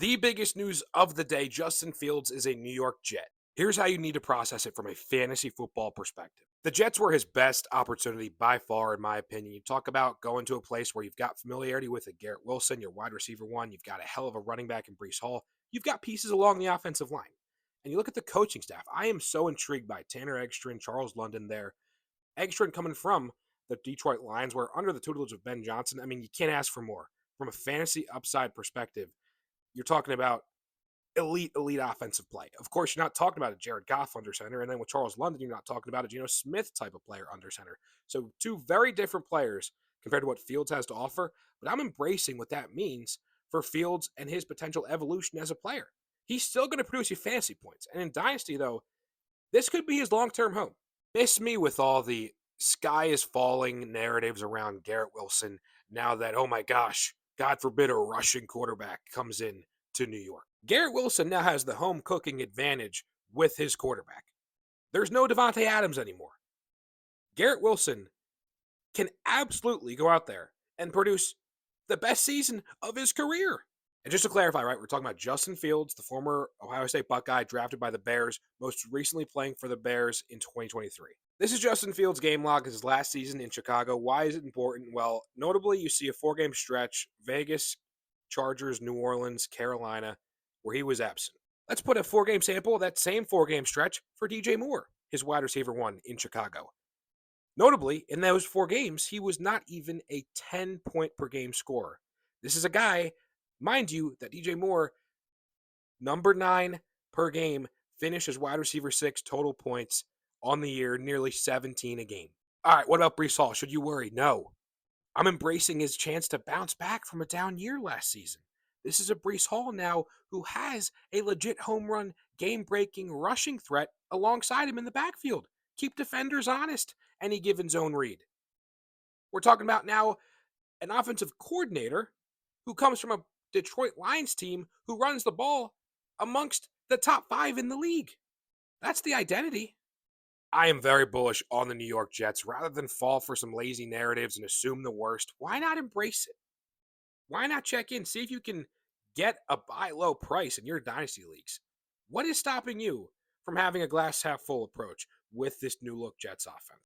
The biggest news of the day: Justin Fields is a New York Jet. Here's how you need to process it from a fantasy football perspective. The Jets were his best opportunity by far, in my opinion. You talk about going to a place where you've got familiarity with a Garrett Wilson, your wide receiver one, you've got a hell of a running back in Brees Hall, you've got pieces along the offensive line. And you look at the coaching staff. I am so intrigued by Tanner Eggstrin, Charles London there. Eggstrin coming from the Detroit Lions, where under the tutelage of Ben Johnson, I mean, you can't ask for more. From a fantasy upside perspective, you're talking about elite offensive play. Of course, you're not talking about a Jared Goff under center, and then with Charles London, you're not talking about a Geno Smith type of player under center. So two very different players compared to what Fields has to offer. But I'm embracing what that means for Fields and his potential evolution as a player. He's still going to produce you fantasy points, and in Dynasty though, this could be his long-term home. Miss me with all the sky is falling narratives around Garrett Wilson now that, oh my gosh, God forbid a Russian quarterback comes in to New York. Garrett Wilson now has the home cooking advantage with his quarterback. There's no Devontae Adams anymore. Garrett Wilson can absolutely go out there and produce the best season of his career. And just to clarify, right, we're talking about Justin Fields, the former Ohio State Buckeye drafted by the Bears, most recently playing for the Bears in 2023. This is Justin Fields' game log, his last season in Chicago. Why is it important? Well, notably, you see a 4-game stretch: Vegas, Chargers, New Orleans, Carolina, where he was absent. Let's put a 4-game sample of that same 4-game stretch for DJ Moore, his wide receiver one in Chicago. Notably, in those 4 games, he was not even a 10-point per game scorer. This is a guy, mind you, that DJ Moore, number 9 per game, finished as wide receiver 6 total points on the year, nearly 17 a game. All right, what about Brees Hall? Should you worry? No. I'm embracing his chance to bounce back from a down year last season. This is a Brees Hall now who has a legit home run, game breaking rushing threat alongside him in the backfield. Keep defenders honest, any given zone read. We're talking about now an offensive coordinator who comes from a Detroit Lions team who runs the ball amongst the top 5 in the league. That's the identity. I am very bullish on the New York Jets. Rather than fall for some lazy narratives and assume the worst, why not embrace it? Why not check in, see if you can get a buy low price in your dynasty leagues? What is stopping you from having a glass half full approach with this new look Jets offense?